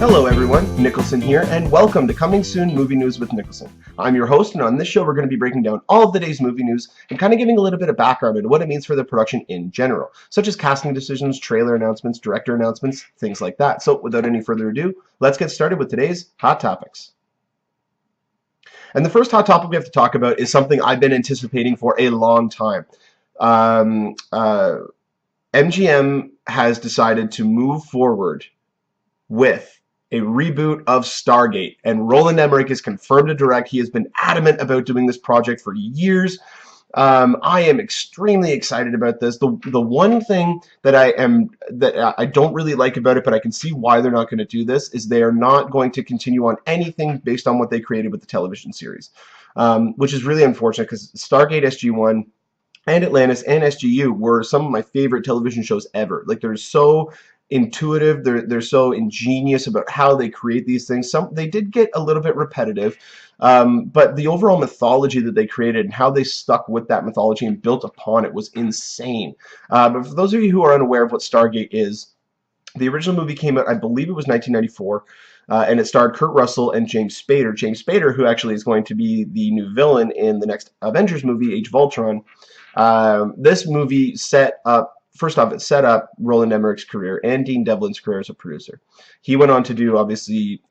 Hello everyone, Niklsun here, and welcome to Coming Soon Movie News with Niklsun. I'm your host, and on this show we're going to be breaking down all of the day's movie news and kind of giving a little bit of background into what it means for the production in general, such as casting decisions, trailer announcements, director announcements, things like that. So without any further ado, let's get started with today's Hot Topics. And the first hot topic we have to talk about is something I've been anticipating for a long time. MGM has decided to move forward with a reboot of Stargate, and Roland Emmerich is confirmed to direct. He has been adamant about doing this project for years. I am extremely excited about this. The one thing that I don't really like about it, but I can see why they're not going to do this, is they are not going to continue on anything based on what they created with the television series, which is really unfortunate because Stargate SG-1 and Atlantis and SGU were some of my favorite television shows ever. Like, they're so intuitive, they're so ingenious about how they create these things. They did get a little bit repetitive, but the overall mythology that they created and how they stuck with that mythology and built upon it was insane. But for those of you who are unaware of what Stargate is, the original movie came out, I believe it was 1994, and it starred Kurt Russell and James Spader. James Spader, who actually is going to be the new villain in the next Avengers movie, Age of Ultron. This movie First off, it set up Roland Emmerich's career and Dean Devlin's career as a producer. He went on to do, obviously,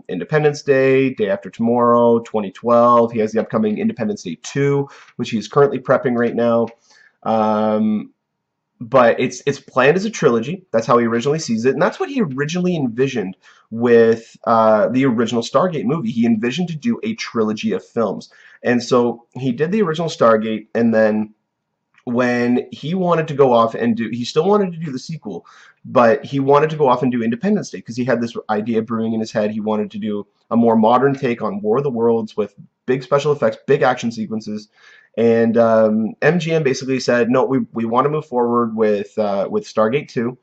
Independence Day, Day After Tomorrow, 2012. He has the upcoming Independence Day 2, which he's currently prepping right now. But it's planned as a trilogy. That's how he originally sees it, and that's what he originally envisioned with the original Stargate movie. He envisioned to do a trilogy of films. And so he did the original Stargate, and then when he wanted to go off and he still wanted to do the sequel, but he wanted to go off and do Independence Day because he had this idea brewing in his head. He wanted to do a more modern take on War of the Worlds with big special effects, big action sequences, and MGM basically said, no, we want to move forward with Stargate 2.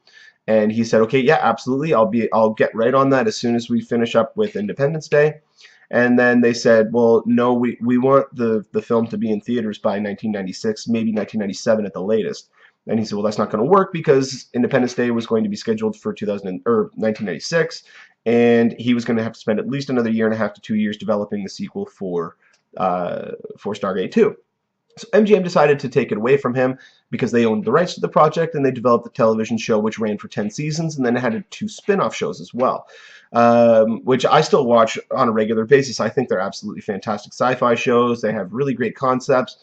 And he said, okay, yeah, absolutely, I'll get right on that as soon as we finish up with Independence Day. And then they said, well, no, we want the film to be in theaters by 1996, maybe 1997 at the latest. And he said, well, that's not going to work because Independence Day was going to be scheduled for 1996, and he was going to have to spend at least another year and a half to 2 years developing the sequel for Stargate 2. So MGM decided to take it away from him because they owned the rights to the project, and they developed the television show, which ran for 10 seasons, and then it had 2 spin-off shows as well, which I still watch on a regular basis. I think they're absolutely fantastic sci-fi shows. They have really great concepts,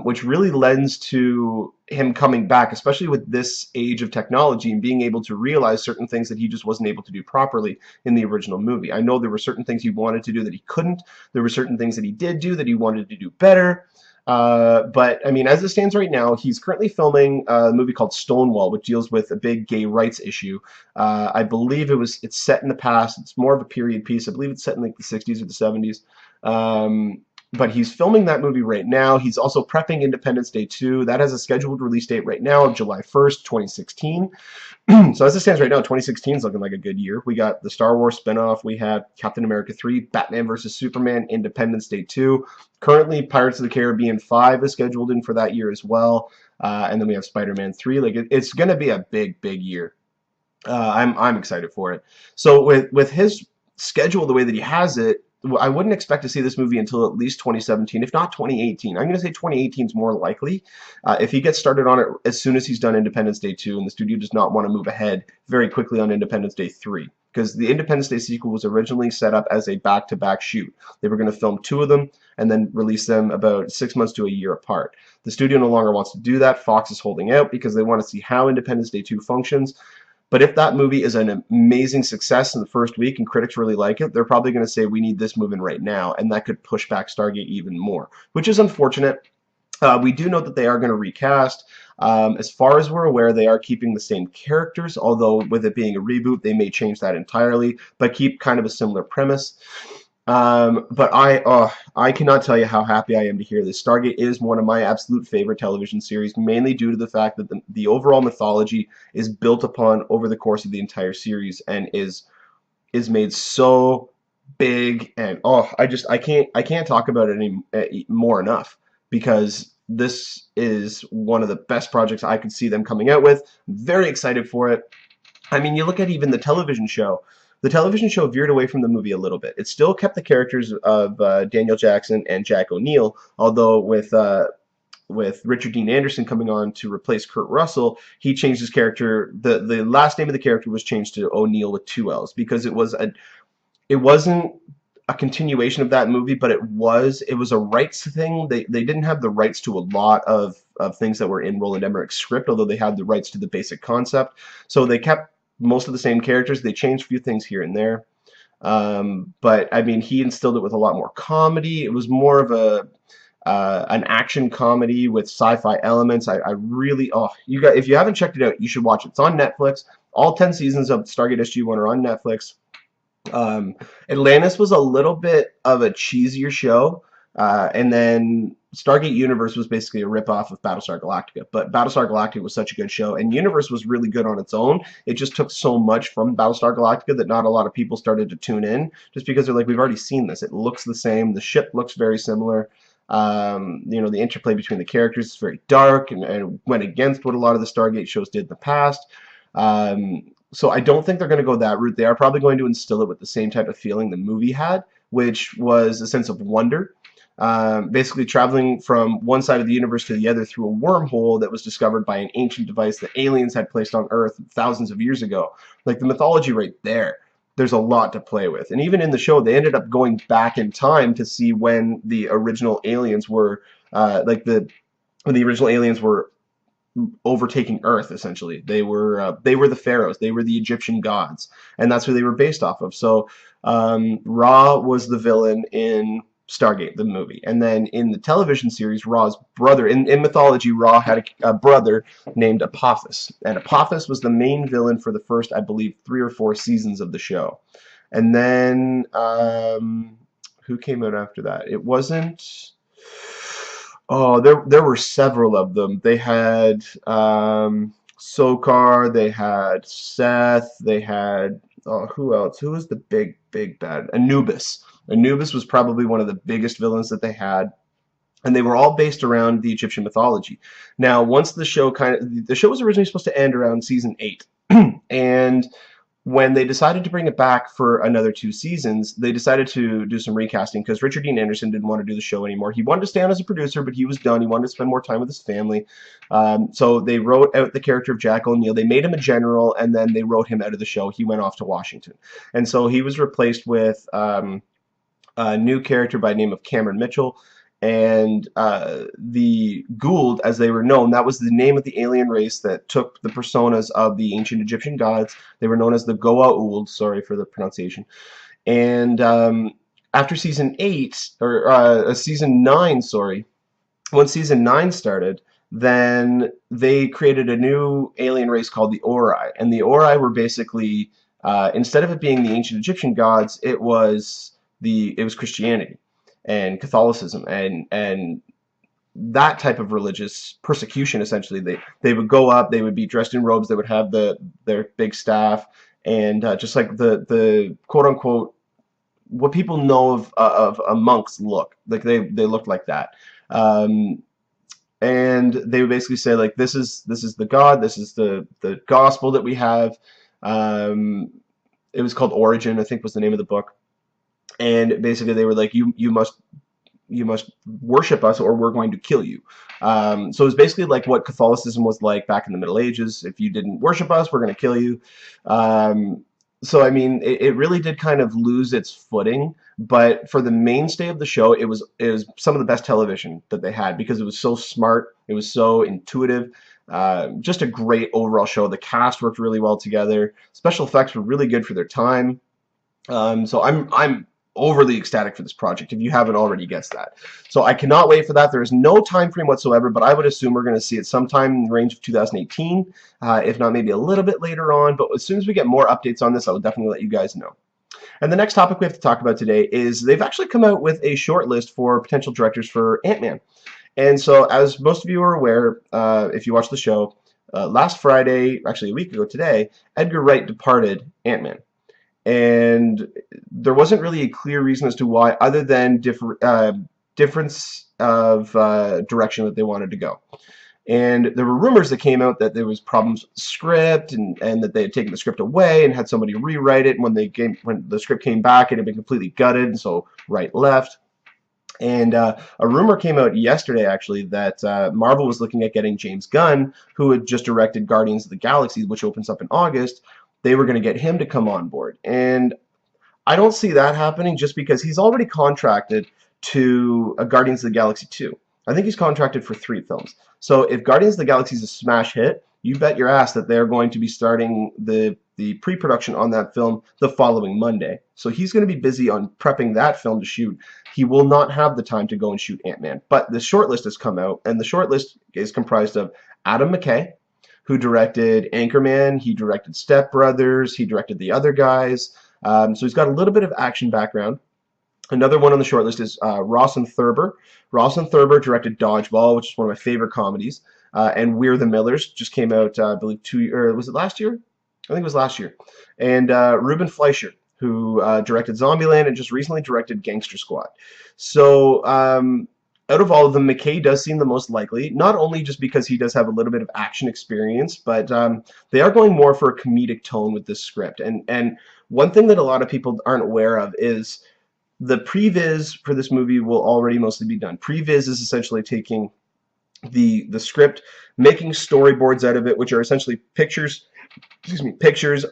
which really lends to him coming back, especially with this age of technology and being able to realize certain things that he just wasn't able to do properly in the original movie. I know there were certain things he wanted to do that he couldn't. There were certain things that he did do that he wanted to do better. But I mean, as it stands right now, he's currently filming a movie called Stonewall, which deals with a big gay rights issue. I believe it's set in the past. It's more of a period piece. I believe it's set in like the 60s or the 70s. But he's filming that movie right now. He's also prepping Independence Day 2. That has a scheduled release date right now of July 1st, 2016. So as it stands right now, 2016 is looking like a good year. We got the Star Wars spinoff. We have Captain America 3, Batman vs. Superman, Independence Day 2. Currently, Pirates of the Caribbean 5 is scheduled in for that year as well. And then we have Spider-Man 3. Like, it's going to be a big, big year. I'm excited for it. So with his schedule the way that he has it, I wouldn't expect to see this movie until at least 2017, if not 2018. I'm going to say 2018 is more likely. If he gets started on it as soon as he's done Independence Day 2, and the studio does not want to move ahead very quickly on Independence Day 3. Because the Independence Day sequel was originally set up as a back-to-back shoot. They were going to film 2 of them and then release them about 6 months to a year apart. The studio no longer wants to do that. Fox is holding out because they want to see how Independence Day 2 functions. But if that movie is an amazing success in the first week and critics really like it, they're probably going to say, we need this moving right now, and that could push back Stargate even more, which is unfortunate. We do know that they are going to recast. As far as we're aware, they are keeping the same characters, although with it being a reboot, they may change that entirely, but keep kind of a similar premise. But I cannot tell you how happy I am to hear this. Stargate is one of my absolute favorite television series, mainly due to the fact that the overall mythology is built upon over the course of the entire series and is made so big. And I can't talk about it any more enough, because this is one of the best projects I could see them coming out with. I'm very excited for it. I mean, you look at even the television show. the television show veered away from the movie a little bit. It still kept the characters of Daniel Jackson and Jack O'Neill, although with Richard Dean Anderson coming on to replace Kurt Russell, he changed his character. The last name of the character was changed to O'Neill with two L's because it wasn't a continuation of that movie, but it was a rights thing. They didn't have the rights to a lot of things that were in Roland Emmerich's script, although they had the rights to the basic concept. So they kept most of the same characters. They changed a few things here and there. But I mean, he instilled it with a lot more comedy. It was more of an action comedy with sci-fi elements. I really, you guys, if you haven't checked it out, you should watch it. It's on Netflix. All 10 seasons of Stargate SG-1 are on Netflix. Atlantis was a little bit of a cheesier show, and then Stargate Universe was basically a ripoff of Battlestar Galactica. But Battlestar Galactica was such a good show, and Universe was really good on its own. It just took so much from Battlestar Galactica that not a lot of people started to tune in, just because they're like, we've already seen this. It looks the same. The ship looks very similar. The interplay between the characters is very dark and went against what a lot of the Stargate shows did in the past. So I don't think they're going to go that route. They are probably going to instill it with the same type of feeling the movie had, which was a sense of wonder. Basically traveling from one side of the universe to the other through a wormhole that was discovered by an ancient device that aliens had placed on Earth thousands of years ago. Like the mythology right there, there's a lot to play with. And even in the show, they ended up going back in time to see when the original aliens were, when the original aliens were overtaking Earth. Essentially, they were the pharaohs, they were the Egyptian gods, and that's who they were based off of. So Ra was the villain in Stargate, the movie, and then in the television series, Ra's brother, in mythology, Ra had a brother named Apophis, and Apophis was the main villain for the first, I believe, 3 or 4 seasons of the show. And then who came out after that? It wasn't. Oh, there were several of them. They had Sokar, they had Seth, they had who else? Who was the big bad? Anubis. Anubis was probably one of the biggest villains that they had, and they were all based around the Egyptian mythology. Now, once the show was originally supposed to end around season 8, and when they decided to bring it back for another 2 seasons, they decided to do some recasting because Richard Dean Anderson didn't want to do the show anymore. He wanted to stay on as a producer, but he was done. He wanted to spend more time with his family. So they wrote out the character of Jack O'Neill. They made him a general, and then they wrote him out of the show. He went off to Washington. And so he was replaced with a new character by the name of Cameron Mitchell. And the Gould, as they were known, that was the name of the alien race that took the personas of the ancient Egyptian gods. They were known as the Goa'uld, sorry for the pronunciation. And after season 8, or season 9, sorry, once season 9 started, then they created a new alien race called the Ori. And the Ori were basically, instead of it being the ancient Egyptian gods, it was Christianity and Catholicism and that type of religious persecution. Essentially, they would go up, they would be dressed in robes, they would have their big staff, and just like the quote unquote what people know of a monk's look, like they looked like that. And they would basically say, like, this is the God, this is the gospel that we have. It was called Origin, I think was the name of the book. And basically they were like, you must worship us or we're going to kill you. So it was basically like what Catholicism was like back in the Middle Ages. If you didn't worship us, we're going to kill you. So I mean, it really did kind of lose its footing. But for the mainstay of the show, it was some of the best television that they had because it was so smart, it was so intuitive. Just a great overall show. The cast worked really well together. Special effects were really good for their time. So I'm overly ecstatic for this project, if you haven't already guessed that. So I cannot wait for that. There is no time frame whatsoever, but I would assume we're going to see it sometime in the range of 2018, if not maybe a little bit later on. But as soon as we get more updates on this, I will definitely let you guys know. And the next topic we have to talk about today is they've actually come out with a short list for potential directors for Ant-Man. And so, as most of you are aware, if you watch the show, last Friday, actually a week ago today, Edgar Wright departed Ant-Man. And there wasn't really a clear reason as to why, other than difference of direction that they wanted to go. And there were rumors that came out that there was problems with the script, and that they had taken the script away and had somebody rewrite it. And when the script came back, it had been completely gutted, and so Wright left. And a rumor came out yesterday, actually, that Marvel was looking at getting James Gunn, who had just directed Guardians of the Galaxy, which opens up in August. They were going to get him to come on board. And I don't see that happening just because he's already contracted to Guardians of the Galaxy 2. I think he's contracted for 3 films. So if Guardians of the Galaxy is a smash hit, you bet your ass that they're going to be starting the pre-production on that film the following Monday. So he's going to be busy on prepping that film to shoot. He will not have the time to go and shoot Ant-Man. But the shortlist has come out, and the shortlist is comprised of Adam McKay, who directed Anchorman, he directed Step Brothers, he directed The Other Guys. So he's got a little bit of action background. Another one on the shortlist is Rawson Thurber. Rawson Thurber directed Dodgeball, which is one of my favorite comedies. And We're the Millers just came out, I believe, was it last year? I think it was last year. And Ruben Fleischer, who directed Zombieland and just recently directed Gangster Squad. So out of all of them, McKay does seem the most likely, not only just because he does have a little bit of action experience, but they are going more for a comedic tone with this script. And one thing that a lot of people aren't aware of is the previs for this movie will already mostly be done. Previs is essentially taking the script, making storyboards out of it, which are essentially pictures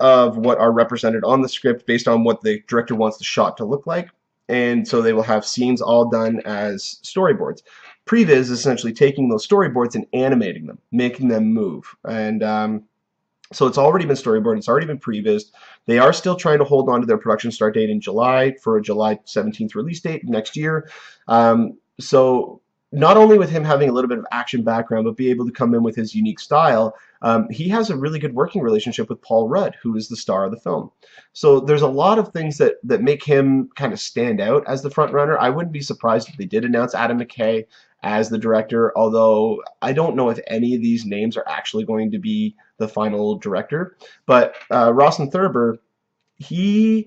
of what are represented on the script based on what the director wants the shot to look like. And so they will have scenes all done as storyboards. Previs is essentially taking those storyboards and animating them, making them move. And so it's already been storyboarded, it's already been prevised. They are still trying to hold on to their production start date in July for a July 17th release date next year. So not only with him having a little bit of action background, but be able to come in with his unique style, he has a really good working relationship with Paul Rudd, who is the star of the film. So there's a lot of things that make him kind of stand out as the front runner. I wouldn't be surprised if they did announce Adam McKay as the director, although I don't know if any of these names are actually going to be the final director. But Rawson Thurber, he's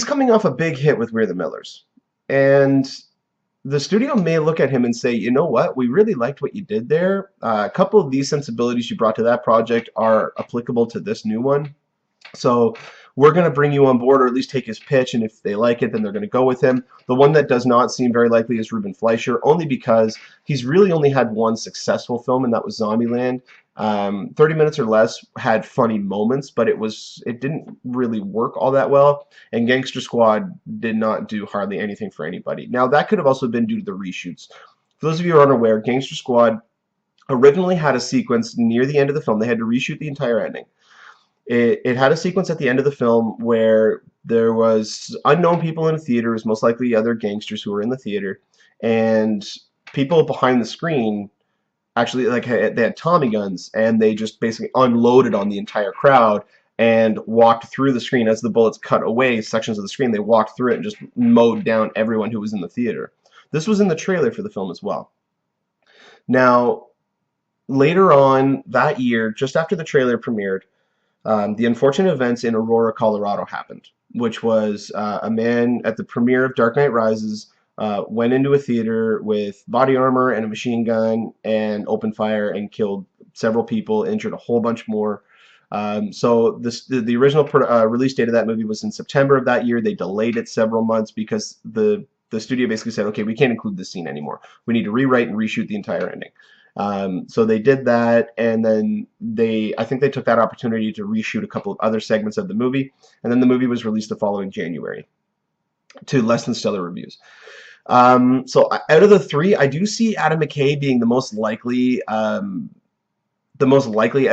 coming off a big hit with We're the Millers. And the studio may look at him and say, you know what, we really liked what you did there. A couple of these sensibilities you brought to that project are applicable to this new one. So we're going to bring you on board, or at least take his pitch, and if they like it, then they're going to go with him. The one that does not seem very likely is Ruben Fleischer, only because he's really only had one successful film, and that was Zombieland. 30 Minutes or Less had funny moments, but it didn't really work all that well, and Gangster Squad did not do hardly anything for anybody. Now, that could have also been due to the reshoots. For those of you who are unaware, Gangster Squad originally had a sequence near the end of the film. They had to reshoot the entire ending. It had a sequence at the end of the film where there was unknown people in a theater, it was most likely other gangsters who were in the theater, and people behind the screen actually, like, they had Tommy guns, and they just basically unloaded on the entire crowd and walked through the screen. As the bullets cut away sections of the screen, they walked through it and just mowed down everyone who was in the theater. This was in the trailer for the film as well. Now, later on that year, just after the trailer premiered, the unfortunate events in Aurora, Colorado happened, which was a man at the premiere of Dark Knight Rises went into a theater with body armor and a machine gun and opened fire and killed several people, injured a whole bunch more. So the original release date of that movie was in September of that year. They delayed it several months because the studio basically said, okay, we can't include this scene anymore. We need to rewrite and reshoot the entire ending. So they did that, and then I think they took that opportunity to reshoot a couple of other segments of the movie, and then the movie was released the following January to less than stellar reviews. So out of the 3, I do see Adam McKay being the most likely out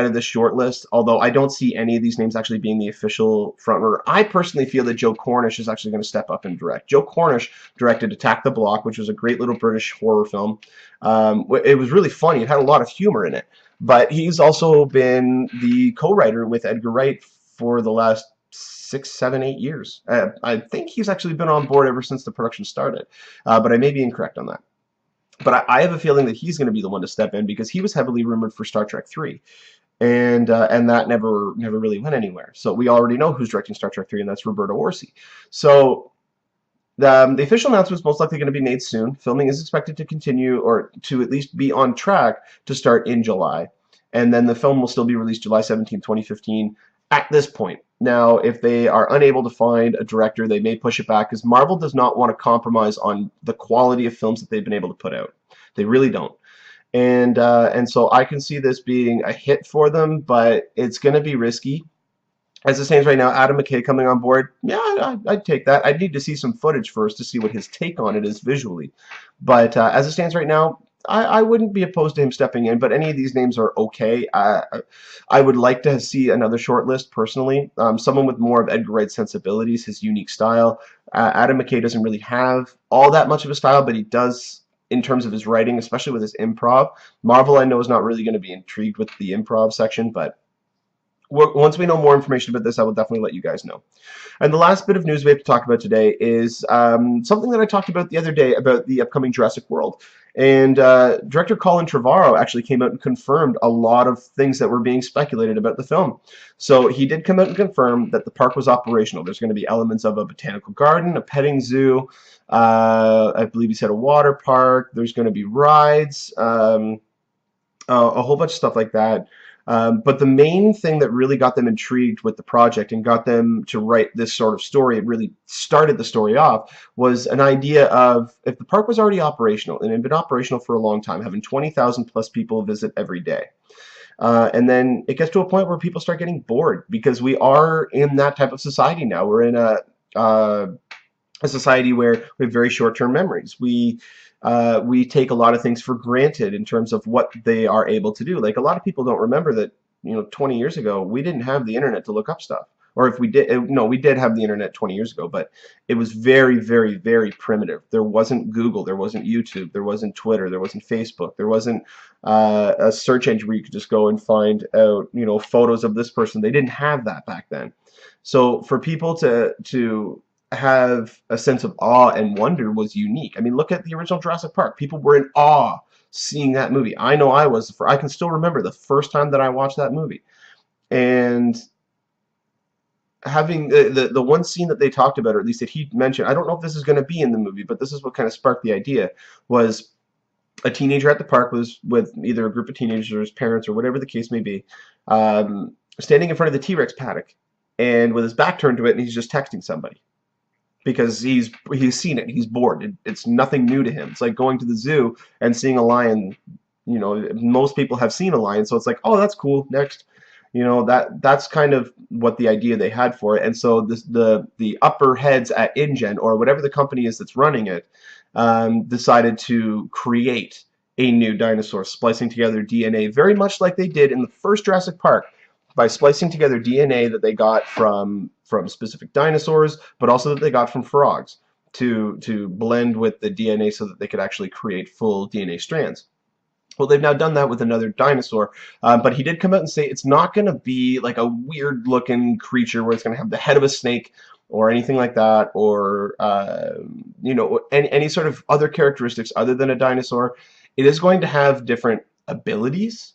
of this short list, although I don't see any of these names actually being the official frontrunner. I personally feel that Joe Cornish is actually going to step up and direct. Joe Cornish directed Attack the Block, which was a great little British horror film. It was really funny. It had a lot of humor in it. But he's also been the co-writer with Edgar Wright for the last 6, 7, 8 years. I think he's actually been on board ever since the production started, but I may be incorrect on that. But I have a feeling that he's going to be the one to step in because he was heavily rumored for Star Trek 3, and that never really went anywhere. So we already know who's directing Star Trek 3, and that's Roberto Orci. So The official announcement is most likely going to be made soon. Filming is expected to continue, or to at least be on track to start in July. And then the film will still be released July 17, 2015 at this point. Now, if they are unable to find a director, they may push it back because Marvel does not want to compromise on the quality of films that they've been able to put out. They really don't. And so I can see this being a hit for them, but it's going to be risky. As it stands right now, Adam McKay coming on board, yeah, I'd take that. I'd need to see some footage first to see what his take on it is visually. But as it stands right now, I wouldn't be opposed to him stepping in, but any of these names are okay. I would like to see another short list, personally. Someone with more of Edgar Wright's sensibilities, his unique style. Adam McKay doesn't really have all that much of a style, but he does in terms of his writing, especially with his improv. Marvel, I know, is not really going to be intrigued with the improv section, but once we know more information about this, I will definitely let you guys know. And the last bit of news we have to talk about today is something that I talked about the other day about the upcoming Jurassic World. And director Colin Trevorrow actually came out and confirmed a lot of things that were being speculated about the film. So he did come out and confirm that the park was operational. There's going to be elements of a botanical garden, a petting zoo, I believe he said a water park. There's going to be rides, a whole bunch of stuff like that. But the main thing that really got them intrigued with the project and got them to write this sort of story, it really started the story off, was an idea of, if the park was already operational, and it had been operational for a long time, having 20,000 plus people visit every day. And then it gets to a point where people start getting bored, because we are in that type of society now. We're in a society where we have very short-term memories. We take a lot of things for granted in terms of what they are able to do. Like, a lot of people don't remember that, 20 years ago, we didn't have the internet to look up stuff. Or if we did, no, we did have the internet 20 years ago, but it was very, very, very primitive. There wasn't Google, there wasn't YouTube, there wasn't Twitter, there wasn't Facebook, there wasn't a search engine where you could just go and find out, photos of this person. They didn't have that back then. So for people to have a sense of awe and wonder was unique. I mean, look at the original Jurassic Park. People were in awe seeing that movie. I know I was. I can still remember the first time that I watched that movie. And having the one scene that they talked about, or at least that he mentioned, I don't know if this is going to be in the movie, but this is what kind of sparked the idea, was a teenager at the park was with either a group of teenagers or his parents or whatever the case may be, standing in front of the T-Rex paddock and with his back turned to it, and he's just texting somebody. Because he's seen it, he's bored. It's nothing new to him. It's like going to the zoo and seeing a lion. Most people have seen a lion, so it's like, oh, that's cool. Next, that's kind of what the idea they had for it. And so the upper heads at InGen, or whatever the company is that's running it, decided to create a new dinosaur, splicing together DNA, very much like they did in the first Jurassic Park, by splicing together DNA that they got from specific dinosaurs, but also that they got from frogs, to blend with the DNA so that they could actually create full DNA strands. Well, they've now done that with another dinosaur, but he did come out and say it's not going to be like a weird-looking creature where it's going to have the head of a snake or anything like that, or any sort of other characteristics other than a dinosaur. It is going to have different abilities.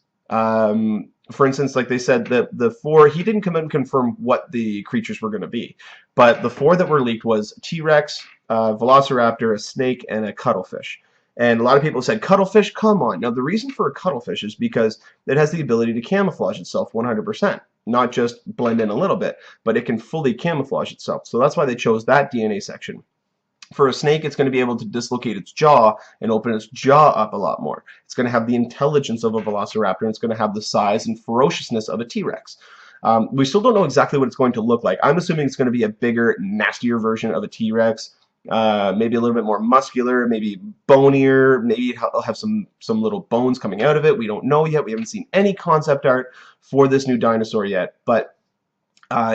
For instance, like they said, the four, he didn't come out and confirm what the creatures were going to be, but the four that were leaked was a T-Rex, a Velociraptor, a snake, and a cuttlefish. And a lot of people said, cuttlefish, come on. Now, the reason for a cuttlefish is because it has the ability to camouflage itself 100%. Not just blend in a little bit, but it can fully camouflage itself. So that's why they chose that DNA section. For a snake, it's going to be able to dislocate its jaw and open its jaw up a lot more. It's going to have the intelligence of a velociraptor, and it's going to have the size and ferociousness of a T-Rex. We still don't know exactly what it's going to look like. I'm assuming it's going to be a bigger, nastier version of a T-Rex, maybe a little bit more muscular, maybe bonier, maybe it'll have some little bones coming out of it. We don't know yet. We haven't seen any concept art for this new dinosaur yet, but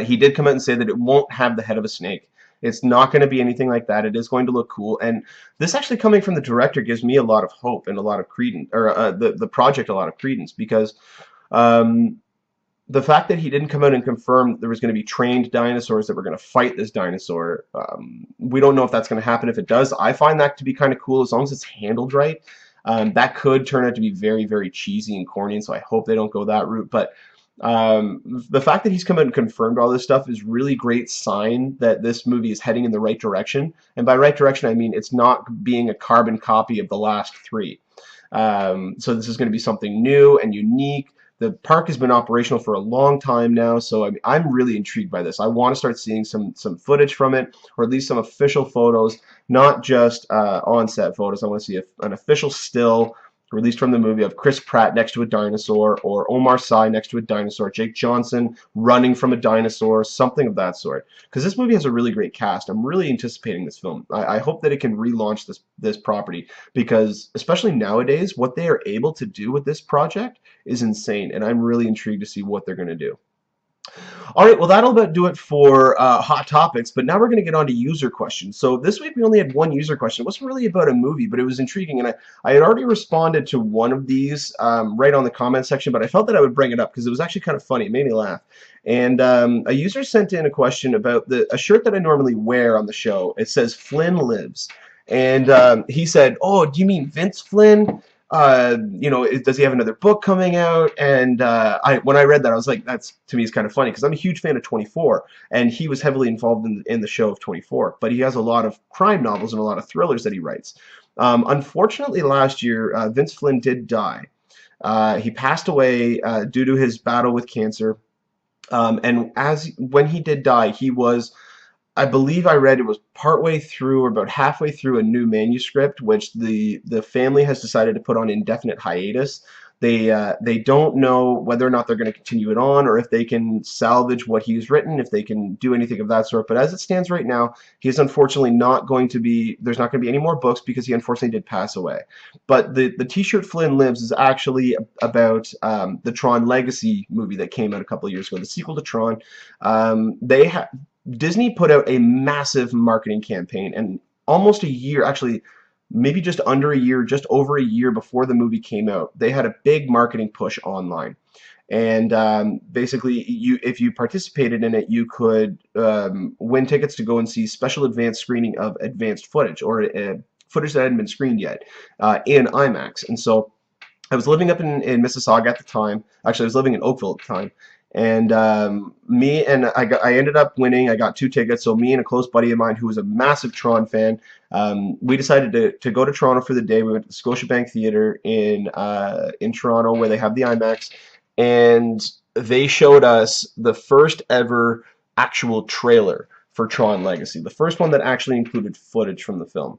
he did come out and say that it won't have the head of a snake. It's not going to be anything like that. It is going to look cool, and this actually coming from the director gives me a lot of hope and a lot of credence, or the project a lot of credence, because the fact that he didn't come out and confirm there was going to be trained dinosaurs that were going to fight this dinosaur, we don't know if that's going to happen. If it does, I find that to be kind of cool as long as it's handled right. That could turn out to be very, very cheesy and corny, and so I hope they don't go that route. But The fact that he's come out and confirmed all this stuff is really great sign that this movie is heading in the right direction. And by right direction, I mean it's not being a carbon copy of the last three. So this is going to be something new and unique. The park has been operational for a long time now, so I'm really intrigued by this. I want to start seeing some footage from it, or at least some official photos, not just on-set photos. I want to see an official still released from the movie of Chris Pratt next to a dinosaur, or Omar Sy next to a dinosaur, Jake Johnson running from a dinosaur, something of that sort. Because this movie has a really great cast. I'm really anticipating this film. I hope that it can relaunch this property, because especially nowadays, what they are able to do with this project is insane, and I'm really intrigued to see what they're going to do. All right, well, that'll about do it for Hot Topics, but now we're going to get on to user questions. So this week we only had one user question. It wasn't really about a movie, but it was intriguing, and I had already responded to one of these right on the comment section, but I felt that I would bring it up because it was actually kind of funny. It made me laugh. And a user sent in a question about a shirt that I normally wear on the show. It says Flynn Lives. And he said, oh, do you mean Vince Flynn? You know, does he have another book coming out? And when I read that, I was like, that's, to me, is kind of funny, because I'm a huge fan of 24, and he was heavily involved in the show of 24, but he has a lot of crime novels and a lot of thrillers that he writes. Unfortunately, last year, Vince Flynn did die. He passed away due to his battle with cancer, and when he did die, he was, I believe I read it was partway through or about halfway through a new manuscript, which the family has decided to put on indefinite hiatus. They don't know whether or not they're going to continue it on, or if they can salvage what he's written, if they can do anything of that sort. But as it stands right now, he's unfortunately not going to be, there's not going to be any more books, because he unfortunately did pass away. But the t-shirt Flynn Lives is actually about the Tron Legacy movie that came out a couple of years ago, the sequel to Tron. Disney put out a massive marketing campaign, and almost a year, actually maybe just under a year, just over a year before the movie came out, they had a big marketing push online. And basically, if you participated in it, you could win tickets to go and see special advanced screening of advanced footage, or footage that hadn't been screened yet, in IMAX. And so I was living up in Mississauga at the time. Actually, I was living in Oakville at the time. And I ended up winning. I got 2 tickets. So me and a close buddy of mine who was a massive Tron fan, we decided to go to Toronto for the day. We went to the Scotiabank Theatre in Toronto, where they have the IMAX, and they showed us the first ever actual trailer for Tron Legacy, the first one that actually included footage from the film.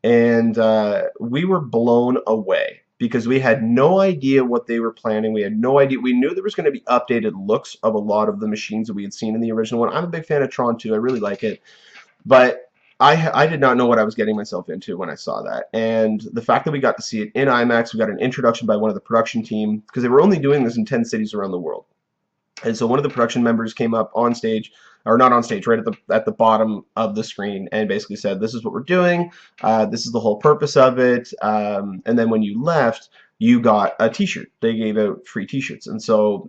And we were blown away, because we had no idea what they were planning. We had no idea. We knew there was going to be updated looks of a lot of the machines that we had seen in the original one. I'm a big fan of Tron 2. I really like it. But I did not know what I was getting myself into when I saw that. And the fact that we got to see it in IMAX, we got an introduction by one of the production team, because they were only doing this in 10 cities around the world. And so one of the production members came up on stage, or not on stage, right at the bottom of the screen, and basically said, this is what we're doing, this is the whole purpose of it, and then when you left, you got a t-shirt. They gave out free t-shirts, and so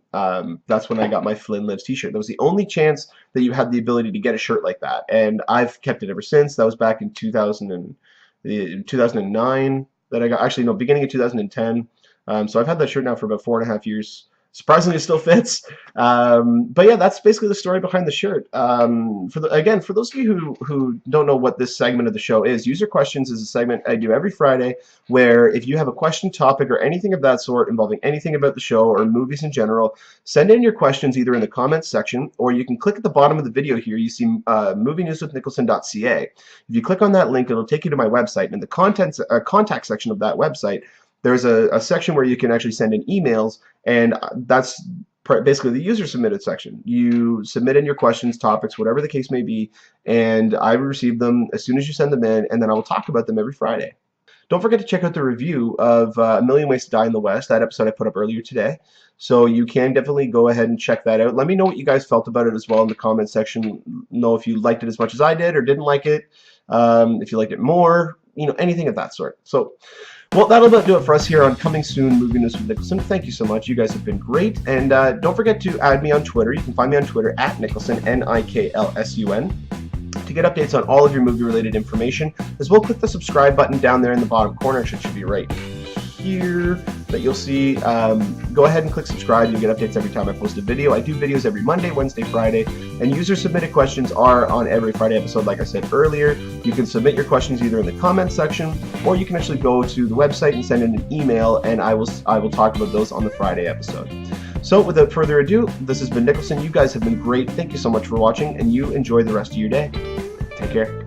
that's when I got my Flynn Lives t-shirt. That was the only chance that you had the ability to get a shirt like that, and I've kept it ever since. That was back in 2009 that I got, actually no, beginning of 2010, so I've had that shirt now for about 4.5 years. Surprisingly, it still fits. But yeah, that's basically the story behind the shirt. Again, for those of you who don't know what this segment of the show is, User Questions is a segment I do every Friday, where if you have a question, topic, or anything of that sort involving anything about the show or movies in general, send in your questions either in the comments section, or you can click at the bottom of the video here. You see movienewswithniklsun.ca. If you click on that link, it'll take you to my website. And in the contact section of that website, there's a section where you can actually send in emails, and that's basically the user submitted section. You submit in your questions, topics, whatever the case may be, and I receive them as soon as you send them in, and then I will talk about them every Friday. Don't forget to check out the review of A Million Ways to Die in the West, that episode I put up earlier today. So you can definitely go ahead and check that out. Let me know what you guys felt about it as well in the comment section. Know if you liked it as much as I did or didn't like it, if you liked it more, you know, anything of that sort. So, well, that'll about do it for us here on Coming Soon Movie News with Niklsun. Thank you so much. You guys have been great. And don't forget to add me on Twitter. You can find me on Twitter at Niklsun, Niklsun, to get updates on all of your movie-related information. As well, click the subscribe button down there in the bottom corner. It should be right here. that you'll see. Go ahead and click subscribe. You'll get updates every time I post a video. I do videos every Monday, Wednesday, Friday, and user-submitted questions are on every Friday episode, like I said earlier. You can submit your questions either in the comments section, or you can actually go to the website and send in an email, and I will talk about those on the Friday episode. So without further ado, this has been Niklsun. You guys have been great. Thank you so much for watching, and you enjoy the rest of your day. Take care.